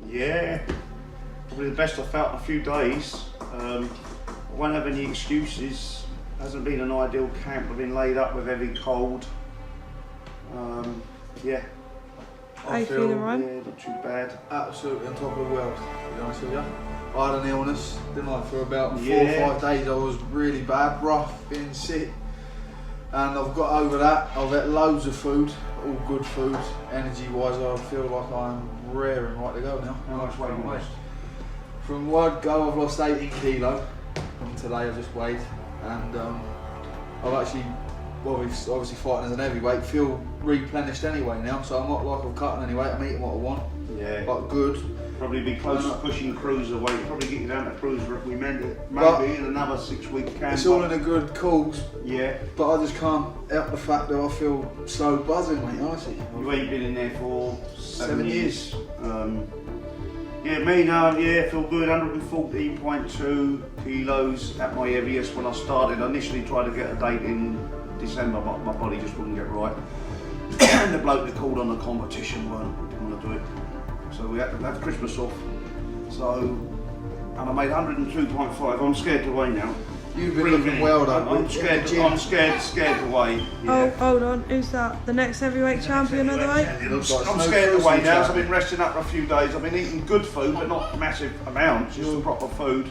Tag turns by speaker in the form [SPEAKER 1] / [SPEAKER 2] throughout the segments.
[SPEAKER 1] Yeah, probably the best I've felt in a few days. I won't have any excuses. Hasn't been an ideal camp. I've been laid up with heavy cold. Yeah.
[SPEAKER 2] How you feeling, Ryan?
[SPEAKER 1] Yeah, not too bad.
[SPEAKER 3] Absolutely on top of the world, to be honest with you. I had an illness, didn't I? For about 4
[SPEAKER 1] Yeah.
[SPEAKER 3] or 5 days I was really bad, rough, being sick. And I've got over that. I've ate loads of food, all good food. Energy wise, I feel like I'm raring right to go now.
[SPEAKER 1] How much weight have you lost?
[SPEAKER 3] From word go, I've lost 18 kilo. From today I just weighed. And I've actually, obviously fighting as an heavyweight, feel replenished anyway now. So I'm not like I'm cutting any weight, I'm eating what I want.
[SPEAKER 1] Yeah.
[SPEAKER 3] But good.
[SPEAKER 1] Probably be close to pushing cruiser weight. Probably get you down to cruiser if we meant it.
[SPEAKER 3] But
[SPEAKER 1] Maybe in another 6-week camp.
[SPEAKER 3] It's all in a good cause.
[SPEAKER 1] Yeah.
[SPEAKER 3] But I just can't help the fact that I feel so buzzing, mate, honestly.
[SPEAKER 1] You ain't been in there for 7
[SPEAKER 3] years.
[SPEAKER 1] Yeah, me now, yeah, feel good. 114.2 kilos at my heaviest when I started. I initially tried to get a date in December, but my body just wouldn't get right. And the bloke that called on the competition didn't want to do it. So we had to have Christmas off. So, and I made 102.5. I'm scared to weigh now.
[SPEAKER 3] You've been looking well though.
[SPEAKER 1] I'm scared to weigh. Yeah.
[SPEAKER 2] Oh, hold on. Who's that? The next heavyweight champion of the weight?
[SPEAKER 1] I'm scared to weigh now, so I've been resting up for a few days. I've been eating good food, but not massive amounts, just proper food.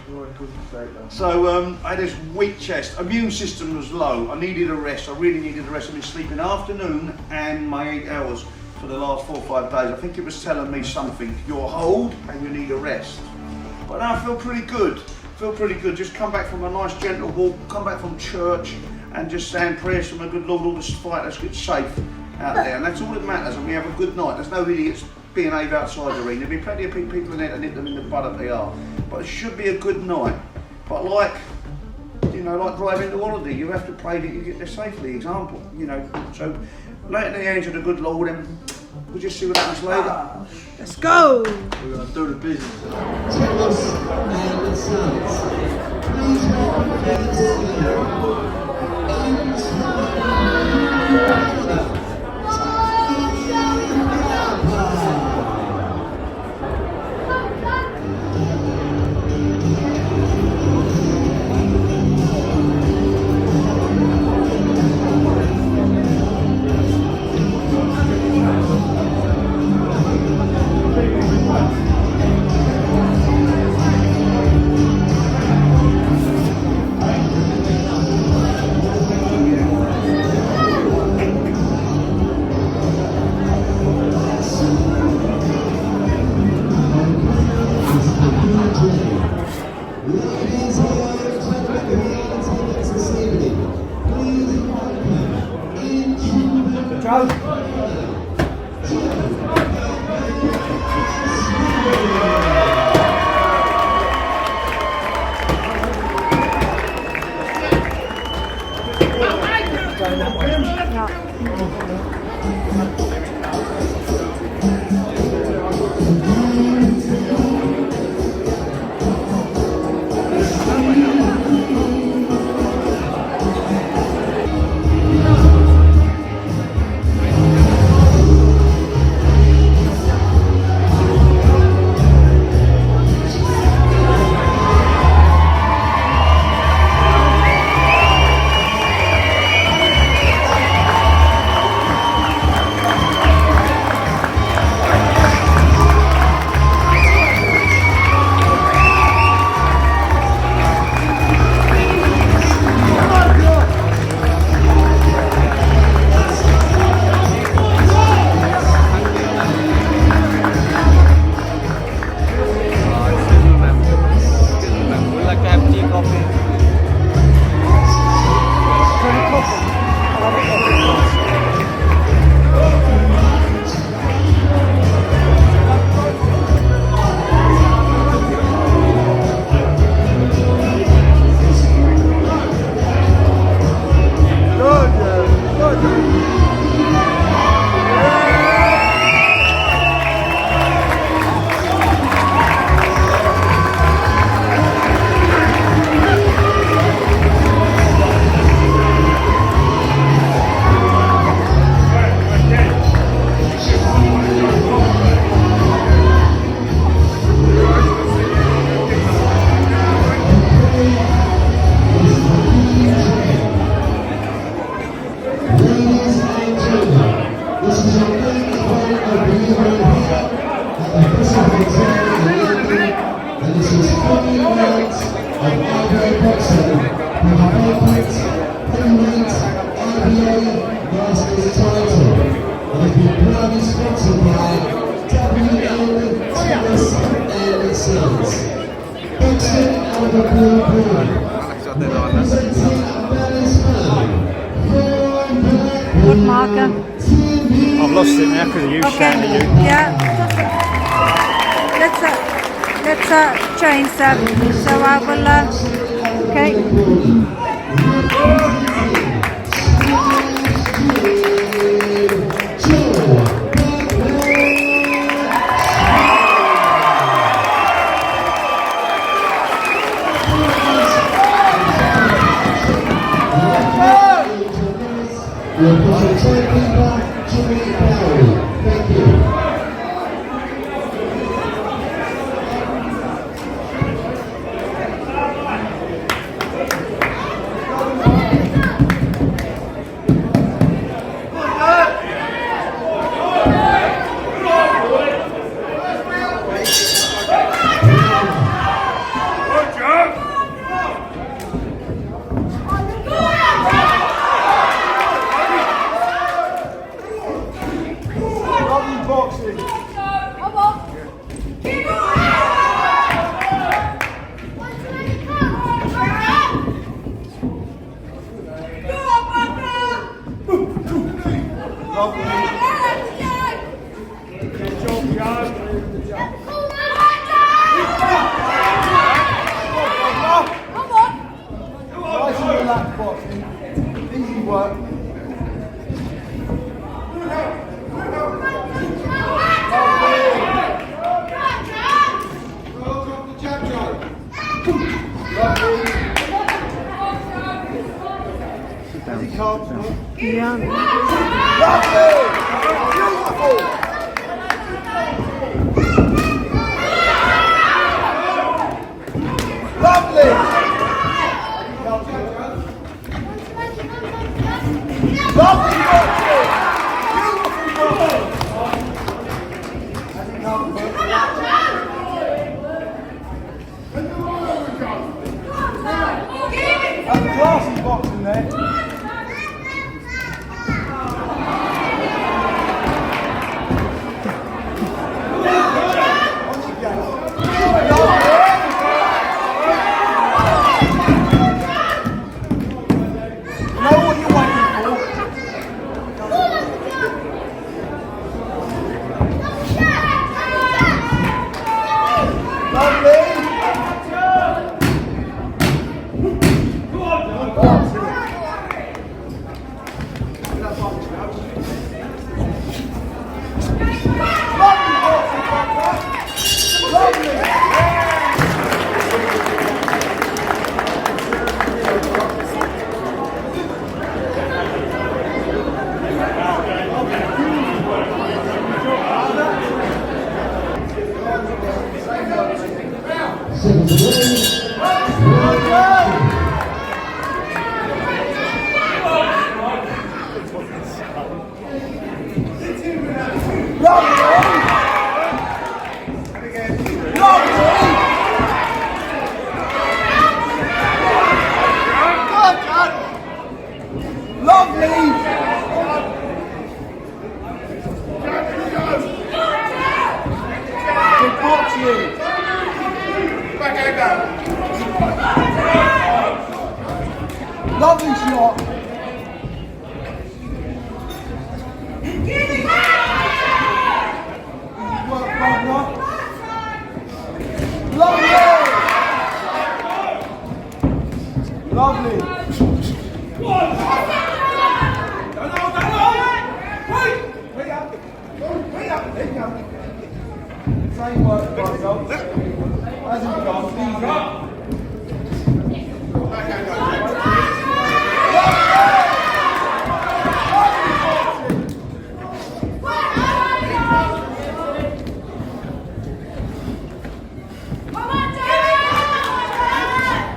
[SPEAKER 1] So I had this weak chest. Immune system was low. I needed a rest. I really needed a rest. I've been sleeping afternoon and my 8 hours for the last 4 or 5 days. I think it was telling me something. You're old and you need a rest. But now I feel pretty good. Just come back from a nice gentle walk, come back from church and just saying prayers from a good Lord, all this fight, let's get safe out there. And that's all that matters, and we have a good night. There's no idiots being oved outside the ring. There'll be plenty of people in there to nip them in the bud if they are. But it should be a good night. But like driving to holiday, you have to pray that you get there safely, example, So lay it in the hands of the good Lord and we'll just see what happens later.
[SPEAKER 2] Let's go!
[SPEAKER 3] We're going to do the business.
[SPEAKER 4] Tell us how it sounds. Please welcome official hotel in London, and this is 40 rounds of IBA boxing with a vacant permanent IBA Masters title, and has been proudly sponsored by Tennis and Sons. Boxing out of the blue pool. Representing Mellisman.
[SPEAKER 2] Good marker.
[SPEAKER 5] I've lost it now because of you shouting at you.
[SPEAKER 2] Yeah. Let's change that. So I will. Okay.
[SPEAKER 4] Thank you.
[SPEAKER 3] Easy work.
[SPEAKER 2] Yeah.
[SPEAKER 3] Classy boxing there. Lovely shot. Work, partner. Lovely. Lovely. Same work, guys. As you go,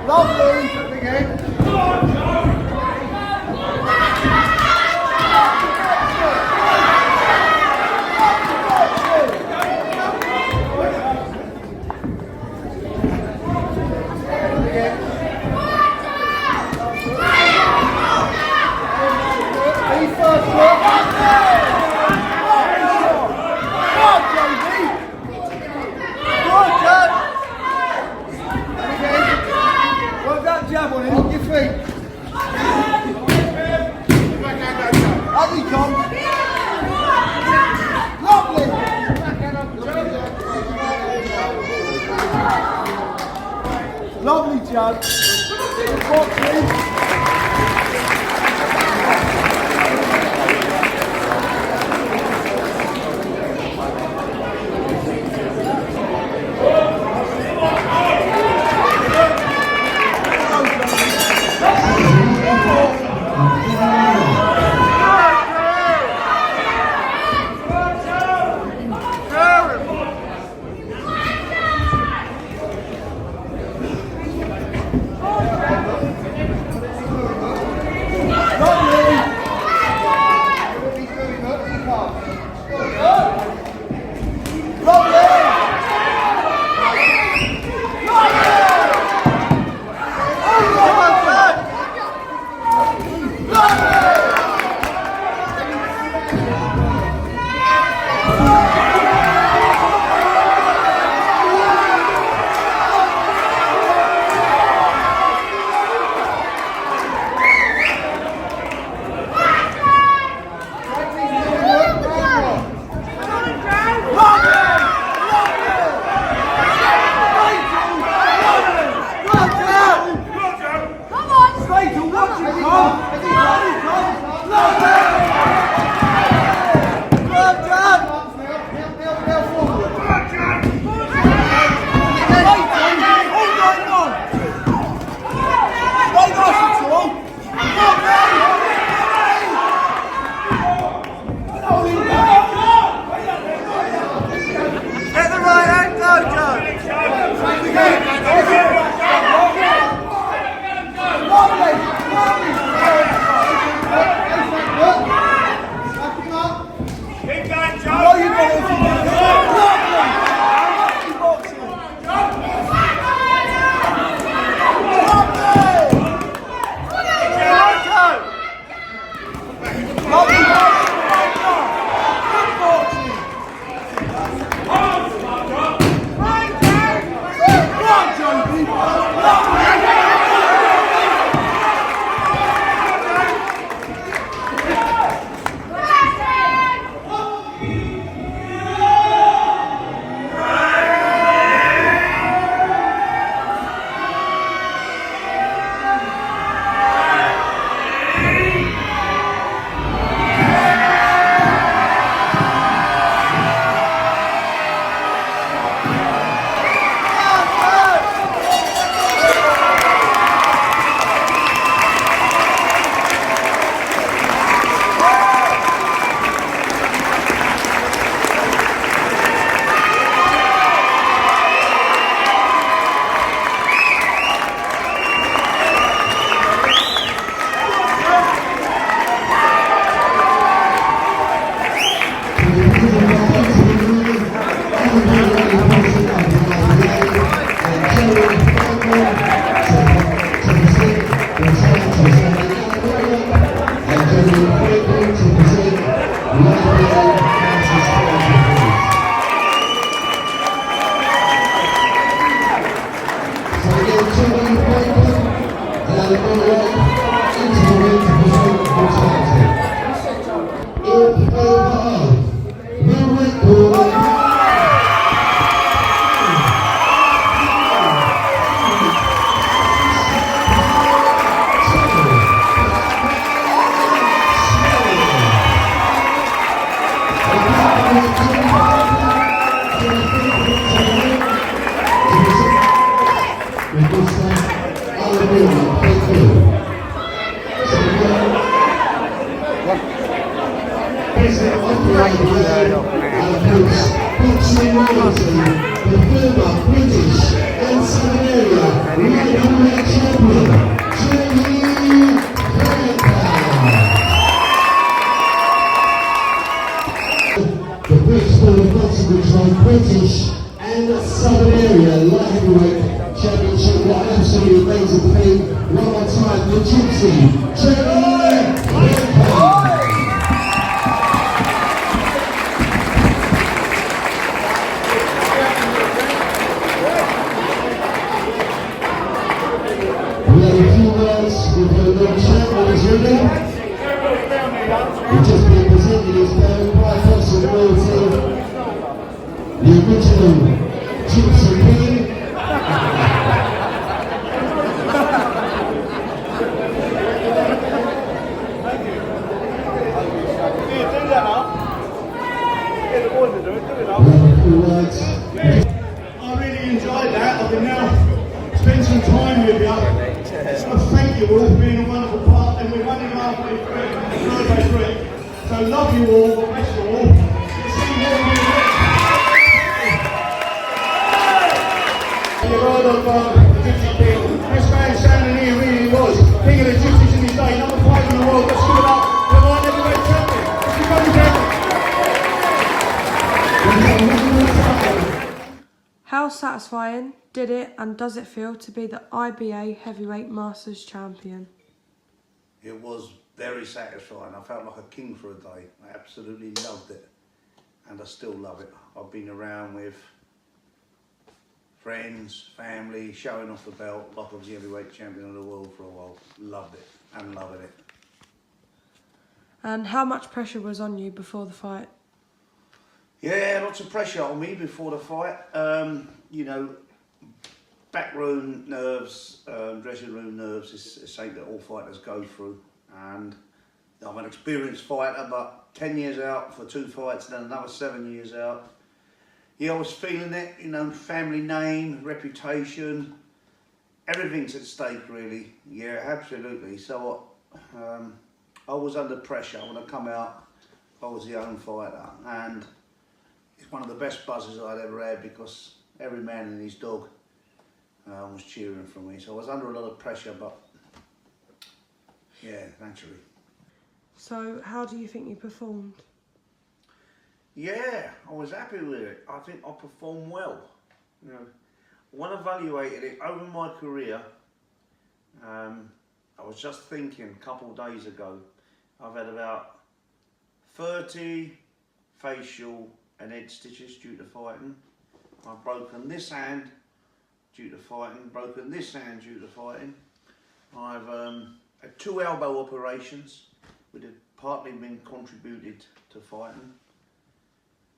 [SPEAKER 3] lovely.
[SPEAKER 4] British and Southern Area Light Heavyweight Championship. What an absolutely amazing thing. One more time, the Gypsy. We have a few words with the little champion is ready. We've just been presented his very bright person royalty. The original Gypsy King.
[SPEAKER 6] enjoyed that. I can now spend some time with you. So thank you all for being a wonderful part. And we're running halfway through. So love you all, God bless you all. See you all next You're right of the Gypsy King. Best man standing here really was. King of the Gypsies in his day, number 5 in the world. Let's give it up. The Light Heavyweight Champion.
[SPEAKER 2] How satisfying did it and does it feel to be the IBA Heavyweight Masters Champion?
[SPEAKER 1] It was very satisfying. I felt like a king for a day. I absolutely loved it, and I still love it. I've been around with friends, family, showing off the belt like I was the heavyweight champion of the world for a while. Loved it and loving it.
[SPEAKER 2] And how much pressure was on you before the fight?
[SPEAKER 1] Yeah, lots of pressure on me before the fight. You know, backroom nerves, dressing room nerves is something that all fighters go through. And I'm an experienced fighter, but 10 years out for 2 fights and then another 7 years out. Yeah, I was feeling it, you know, family name, reputation, everything's at stake really. Yeah, absolutely. So I was under pressure. When I come out, I was the own fighter, and it's one of the best buzzes I'd ever had because every man and his dog was cheering for me. So I was under a lot of pressure, but yeah, naturally.
[SPEAKER 2] So how do you think you performed?
[SPEAKER 1] Yeah, I was happy with it. I think I performed well. You know, when I evaluated it over my career, I was just thinking a couple of days ago, I've had about 30 facial and head stitches due to fighting. I've broken this hand due to fighting, broken this hand due to fighting. I've had 2 elbow operations, which have partly been contributed to fighting.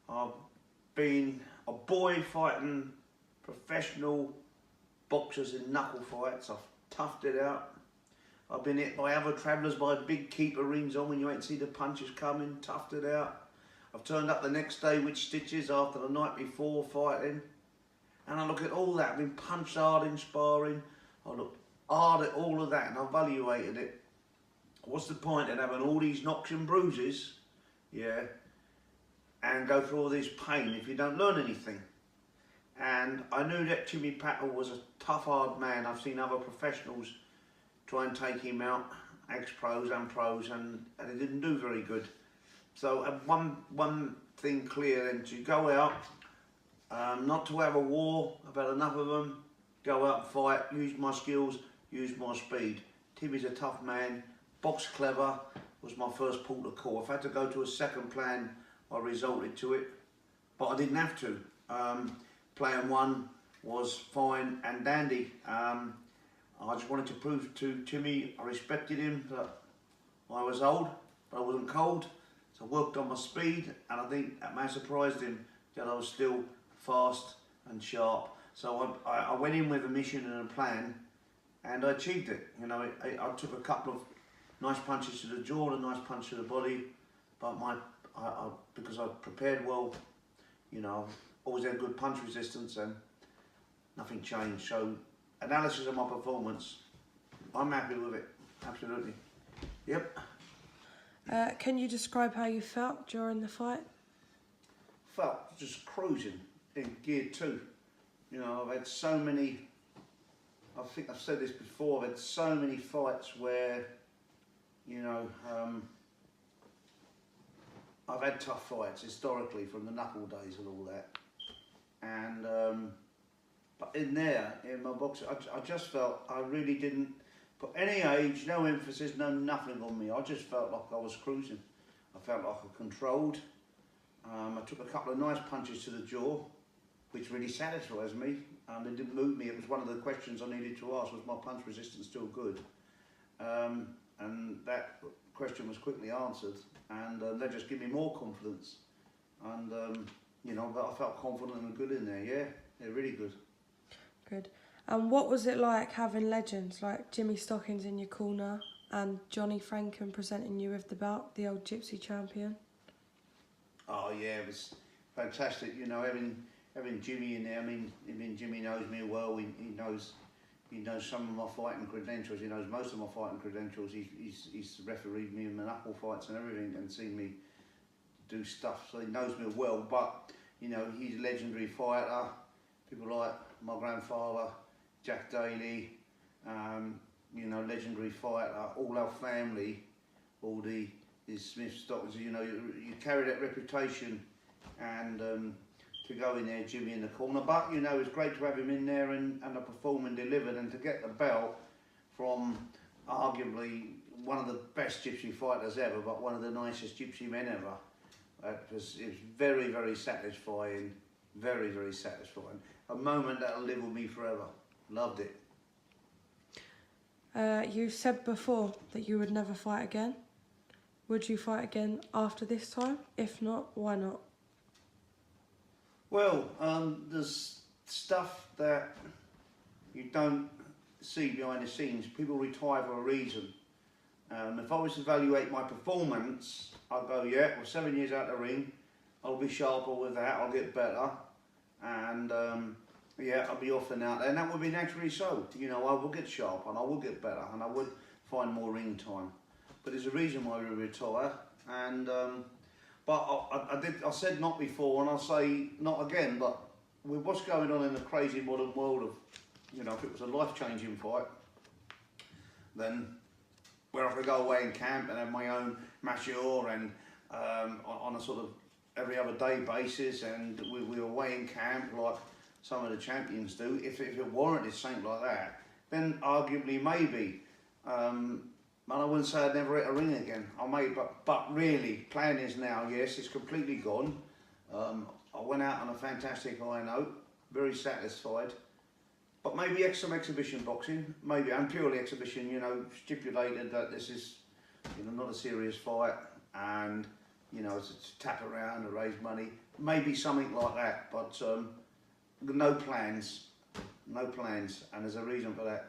[SPEAKER 1] I've been a boy fighting professional boxers in knuckle fights. I've toughed it out. I've been hit by other travellers by big keeper rings on when you ain't see the punches coming, toughed it out. I've turned up the next day with stitches after the night before fighting. And I look at all that. I've been punched hard in sparring. I looked hard at all of that and I evaluated it. What's the point in having all these knocks and bruises, yeah, and go through all this pain if you don't learn anything? And I knew that Jimmy Patel was a tough, hard man. I've seen other professionals try and take him out, ex-pros and pros, and they didn't do very good. So one thing clear then, to go out, not to have a war, I've had enough of them, go out and fight, use my skills, use my speed. Timmy's a tough man, box clever was my first port of call. If I had to go to a second plan, I resorted to it, but I didn't have to. Plan 1 was fine and dandy. I just wanted to prove to Timmy I respected him, that I was old, but I wasn't cold. So I worked on my speed, and I think that may have surprised him that I was still fast and sharp. So I went in with a mission and a plan, and I achieved it. You know, I took a couple of nice punches to the jaw and a nice punch to the body, but because I prepared well, you know, I've always had good punch resistance and nothing changed. So analysis of my performance, I'm happy with it, absolutely. Yep.
[SPEAKER 2] Can you describe how you felt during the fight?
[SPEAKER 1] Felt just cruising in gear 2. You know, I've had so many, I think I've said this before, I've had so many fights where, you know, I've had tough fights historically from the knuckle days and all that. And, but in there, in my boxing, I just felt I really didn't put any age, no emphasis, no nothing on me. I just felt like I was cruising. I felt like I controlled. I took a couple of nice punches to the jaw, which really satisfies me. They didn't move me. It was one of the questions I needed to ask, was my punch resistance still good? And that question was quickly answered, and that just gave me more confidence. And you know, I felt confident and good in there. Yeah, really good.
[SPEAKER 2] Good. And what was it like having legends like Jimmy Stockings in your corner and Johnny Franken presenting you with the belt, the old Gypsy champion?
[SPEAKER 1] Oh yeah, it was fantastic. You know, having having Jimmy in there, I mean Jimmy knows me well. He knows some of my fighting credentials. He knows most of my fighting credentials. He's refereed me in my knuckle fights and everything, and seen me do stuff. So he knows me well. But you know, he's a legendary fighter. People like my grandfather, Jack Daly. You know, legendary fighter. All our family, all his Smith Stockers. You know, you carry that reputation, and to go in there, Jimmy in the corner. But you know, it's great to have him in there and to perform and deliver, and to get the belt from arguably one of the best Gypsy fighters ever, but one of the nicest Gypsy men ever. It was very, very satisfying, very, very satisfying. A moment that'll live with me forever. Loved it.
[SPEAKER 2] You said before that you would never fight again. Would you fight again after this time? If not, why not?
[SPEAKER 1] Well, there's stuff that you don't see behind the scenes. People retire for a reason. If I was to evaluate my performance, I'd go, yeah, well, 7 years out of the ring, I'll be sharper with that, I'll get better, and yeah, I'll be off and out there, and that would be naturally so. You know, I will get sharper, and I will get better, and I would find more ring time. But there's a reason why we retire, and but I said not before, and I'll say not again, but with what's going on in the crazy modern world of, you know, if it was a life-changing fight, then where I could go away in camp and have my own mature and on a sort of every other day basis, and we were away in camp like some of the champions do, if it warranted something like that, then arguably maybe. And I wouldn't say I'd never hit a ring again. I may, but really, plan is now, yes, it's completely gone. I went out on a fantastic high note, very satisfied. But maybe some exhibition boxing, maybe, and purely exhibition, you know, stipulated that this is, you know, not a serious fight, and, you know, it's to tap around to raise money. Maybe something like that, but no plans, and there's a reason for that.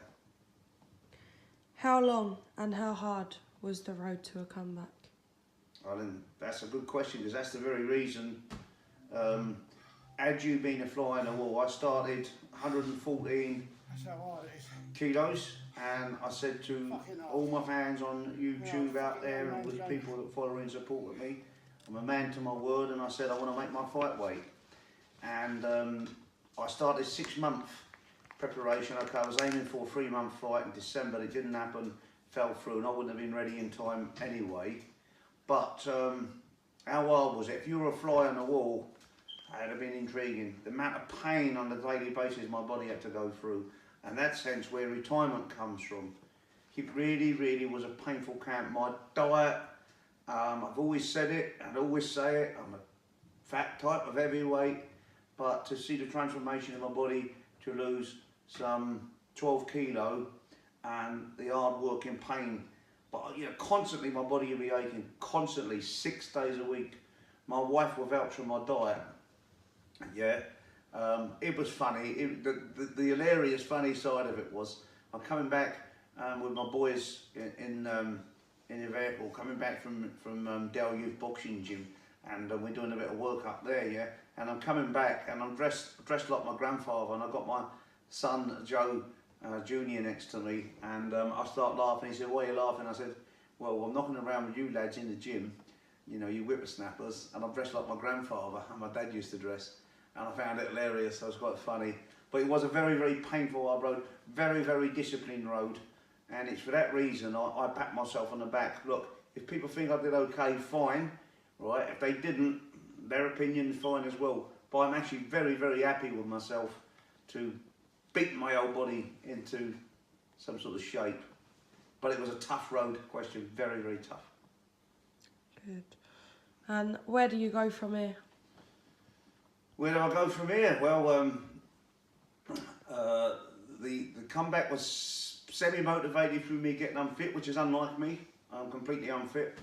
[SPEAKER 2] How long and how hard was the road to a comeback?
[SPEAKER 1] Well, then that's a good question, because that's the very reason. Had you been a fly on the wall, I started 114 kilos, and I said to all my fans on YouTube out there and all the people that follow and support me, I'm a man to my word, and I said I want to make my fight weight. And I started 6 month preparation. Okay, I was aiming for a 3-month fight in December. It didn't happen, fell through, and I wouldn't have been ready in time anyway. But how wild was it? If you were a fly on the wall, it would have been intriguing. The amount of pain on a daily basis my body had to go through, and that's hence where retirement comes from. It really, really was a painful camp. My diet, I've always said it, and always say it, I'm a fat type of heavyweight, but to see the transformation in my body to lose some 12 kilo and the hard work and pain, but you know, constantly my body would be aching, constantly, 6 days a week. My wife will vouch for my diet. Yeah, it was funny. The hilarious, funny side of it was, I'm coming back with my boys in the vehicle, coming back from Dell Youth Boxing Gym, and we're doing a bit of work up there, yeah. And I'm coming back, and I'm dressed like my grandfather, and I've got my son Joe Junior next to me, and I start laughing. He said, "Why are you laughing?" I said, "Well, I'm knocking around with you lads in the gym, you know, you whippersnappers, and I'm dressed like my grandfather, and my dad used to dress." And I found it hilarious, so it was quite funny. But it was a very, very painful hard road, very, very disciplined road. And it's for that reason I pat myself on the back. Look, if people think I did okay, fine, right? If they didn't, their opinion is fine as well. But I'm actually very, very happy with myself to beat my old body into some sort of shape. But it was a tough road, question, very, very tough.
[SPEAKER 2] Good. And where do you go from here?
[SPEAKER 1] Where do I go from here? Well, the comeback was semi-motivated through me getting unfit, which is unlike me. I'm completely unfit.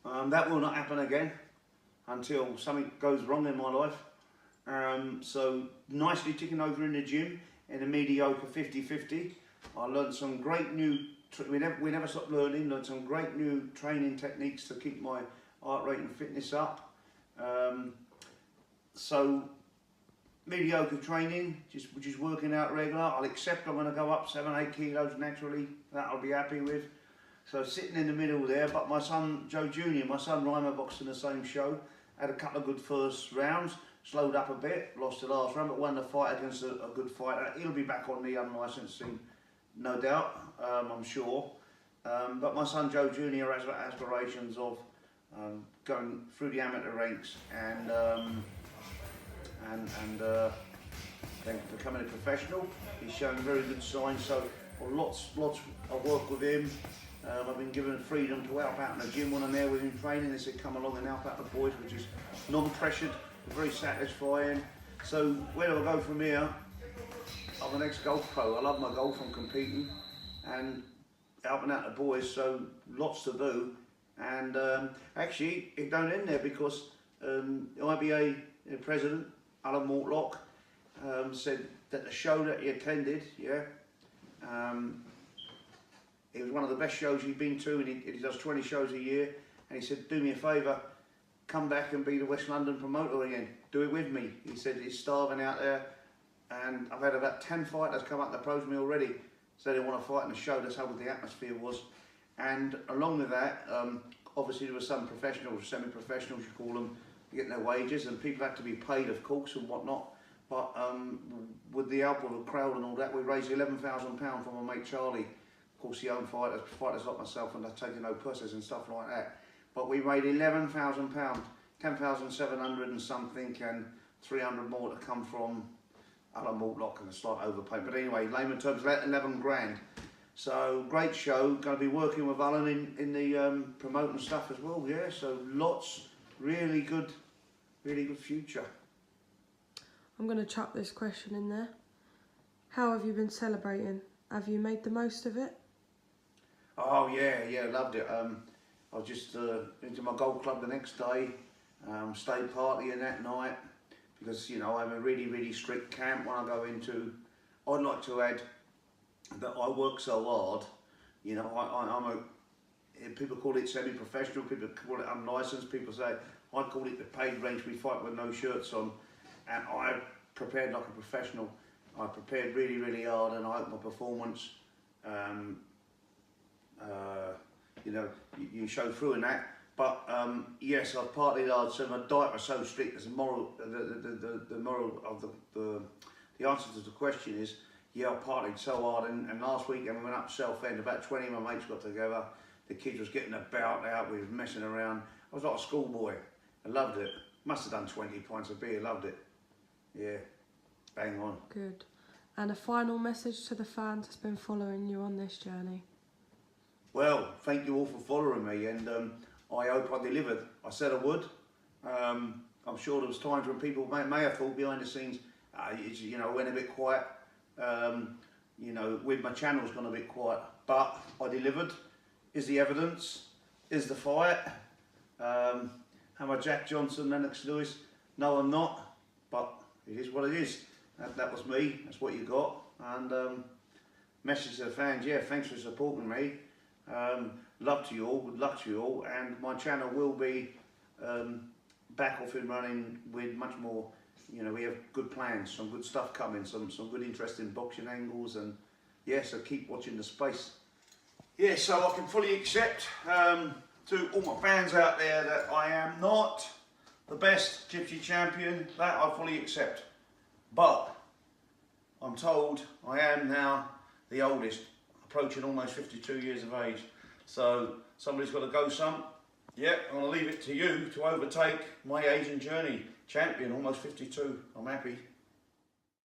[SPEAKER 1] That will not happen again until something goes wrong in my life. So nicely ticking over in the gym in a mediocre 50-50. I learned some great new, we never stopped learning, learned some great new training techniques to keep my heart rate and fitness up. So mediocre training, which is working out regular. I'll accept I'm going to go up 7-8 kilos naturally. That I'll be happy with. So sitting in the middle there, but my son Joe Jr., my son Rymer boxed in the same show, had a couple of good first rounds, slowed up a bit, lost the last round, but won the fight against a good fighter. He'll be back on the unlicensed scene, no doubt, I'm sure. But my son Joe Jr. has aspirations of going through the amateur ranks and then becoming a professional. He's showing very good signs, so lots of work with him. I've been given freedom to help out in the gym when I'm there with him training. They said come along and help out the boys, which is non-pressured, very satisfying. So where do I go from here? I'm an ex-golf pro. I love my golf. I'm competing and helping out the boys, so lots to do. And actually, it don't end there because the IBA president, Alan Mortlock, said that the show that he attended, it was one of the best shows he'd been to, and he does 20 shows a year. And he said, do me a favour, come back and be the West London promoter again. Do it with me. He said he's starving out there, and I've had about 10 fighters come up to approach me already, so they want to fight in the show. That's how good the atmosphere was. And along with that, obviously there were some professionals, semi-professionals you call them, getting their wages, and people had to be paid, of course, and whatnot. But with the help of the crowd and all that, we raised £11,000 for my mate Charlie. Of course, he owned fighters like myself, and they're taking no pussies and stuff like that. But we made £11,000, 10,700 and something, and 300 more to come from Alan Mortlock and a slight overpay. But anyway, layman terms, 11 grand. So great show. Going to be working with Alan in the promoting stuff as well. Yeah. So lots, really good future.
[SPEAKER 2] I'm going to chuck this question in there. How have you been celebrating? Have you made the most of it?
[SPEAKER 1] Oh yeah, loved it. I was just into my golf club the next day, stayed partying that night because you know I'm a really strict camp when I go into. I'd like to add that I work so hard. You know, I'm a. People call it semi-professional. People call it unlicensed. People say I call it the paid range. We fight with no shirts on, and I prepared like a professional. I prepared really hard, and I hope my performance, you know, you show through in that. But yes, I've partied hard, so my diet was so strict. There's a moral, the moral of the answer to the question is, yeah, I partied so hard, and last weekend we went up Southend. About 20 of my mates got together. The kids was getting a belt out. We was messing around. I was like a schoolboy. I loved it. Must have done 20 pints of beer. Loved it. Yeah. Bang on.
[SPEAKER 2] Good. And a final message to the fans that's been following you on this journey.
[SPEAKER 1] Well, thank you all for following me, and I hope I delivered. I said I would. I'm sure there was times when people may have thought behind the scenes, you know, went a bit quiet. You know, with my channel's gone a bit quiet, but I delivered. Is the evidence? Is the fight? Am I Jack Johnson, Lennox Lewis? No, I'm not. But it is what it is. That was me. That's what you got. And message to the fans, yeah, thanks for supporting me. Love to you all, good luck to you all, and my channel will be back off and running with much more. You know, we have good plans, some good stuff coming, some good interesting boxing angles, and yeah, so keep watching the space. Yeah, so I can fully accept to all my fans out there that I am not the best Gypsy champion. That I fully accept. But I'm told I am now the oldest, approaching almost 52 years of age. So somebody's got to go some. Yeah, I'm going to leave it to you to overtake my age and journey. Champion, almost 52. I'm happy.